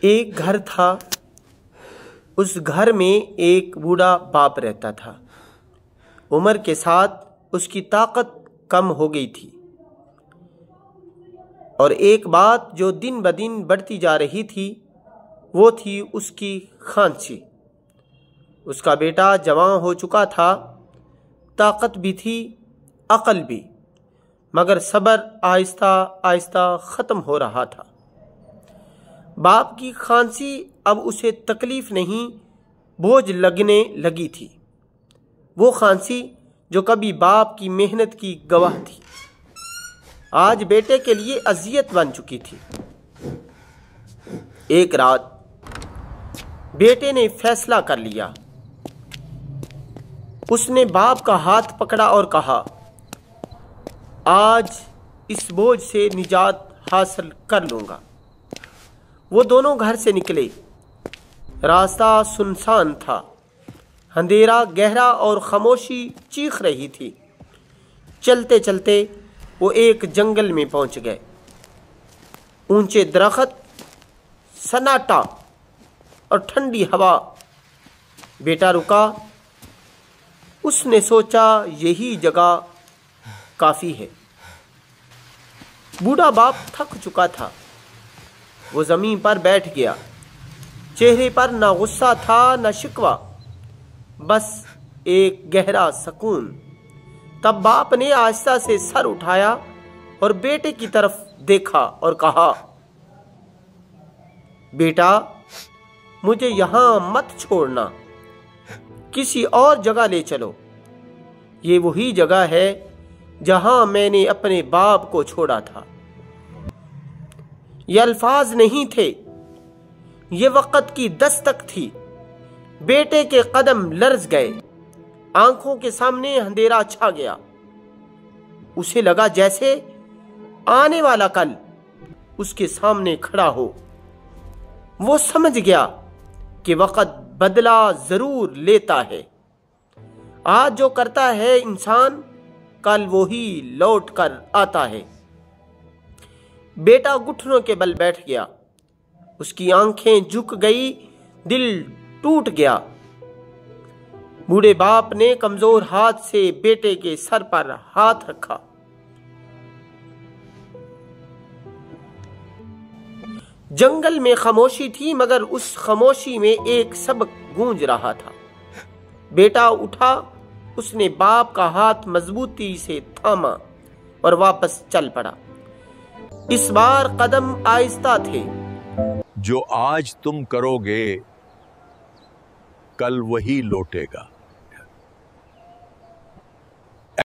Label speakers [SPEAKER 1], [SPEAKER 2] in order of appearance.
[SPEAKER 1] ایک گھر تھا، اس گھر میں ایک بوڑھا باپ رہتا تھا۔ عمر کے ساتھ اس کی طاقت کم ہو گئی تھی، اور ایک بات جو دن بدن بڑھتی جا رہی تھی وہ تھی اس کی خانسی۔ اس کا بیٹا جوان ہو چکا تھا، طاقت بھی تھی، عقل بھی، مگر صبر آہستہ آہستہ ختم ہو رہا تھا۔ باپ کی خانسی اب اسے تکلیف نہیں، بوجھ لگنے لگی تھی۔ وہ خانسی جو کبھی باپ کی محنت کی گواہ تھی، آج بیٹے کے لیے اذیت بن چکی تھی۔ ایک رات بیٹے نے فیصلہ کر لیا۔ اس نے باپ کا ہاتھ پکڑا اور کہا، آج اس بوجھ سے نجات حاصل کر لوں گا۔ وہ دونوں گھر سے نکلے۔ راستہ سنسان تھا، اندھیرا گہرا اور خاموشی چیخ رہی تھی۔ چلتے چلتے وہ ایک جنگل میں پہنچ گئے۔ اونچے درخت، سناٹا اور ٹھنڈی ہوا۔ بیٹا رکا۔ اس نے سوچا یہی جگہ کافی ہے۔ بوڑھا باپ تھک چکا تھا، وہ زمین پر بیٹھ گیا۔ چہرے پر نہ غصہ تھا نہ شکوہ، بس ایک گہرا سکون۔ تب باپ نے آہستہ سے سر اٹھایا اور بیٹے کی طرف دیکھا اور کہا، بیٹا مجھے یہاں مت چھوڑنا، کسی اور جگہ لے چلو۔ یہ وہی جگہ ہے جہاں میں نے اپنے باپ کو چھوڑا تھا۔ یہ الفاظ نہیں تھے، یہ وقت کی دستک تھی۔ بیٹے کے قدم لرز گئے، آنکھوں کے سامنے اندھیرا چھا گیا۔ اسے لگا جیسے آنے والا کل اس کے سامنے کھڑا ہو۔ وہ سمجھ گیا کہ وقت بدلہ ضرور لیتا ہے۔ آج جو کرتا ہے انسان، کل وہی لوٹ کر آتا ہے۔ بیٹا گھٹنوں کے بل بیٹھ گیا، اس کی آنکھیں جھک گئی، دل ٹوٹ گیا۔ بوڑھے باپ نے کمزور ہاتھ سے بیٹے کے سر پر ہاتھ رکھا۔ جنگل میں خاموشی تھی، مگر اس خاموشی میں ایک سبق گونج رہا تھا۔ بیٹا اٹھا، اس نے باپ کا ہاتھ مضبوطی سے تھاما اور واپس چل پڑا۔ اس بار قدم آہستہ تھے۔
[SPEAKER 2] جو آج تم کرو گے کل وہی لوٹے گا۔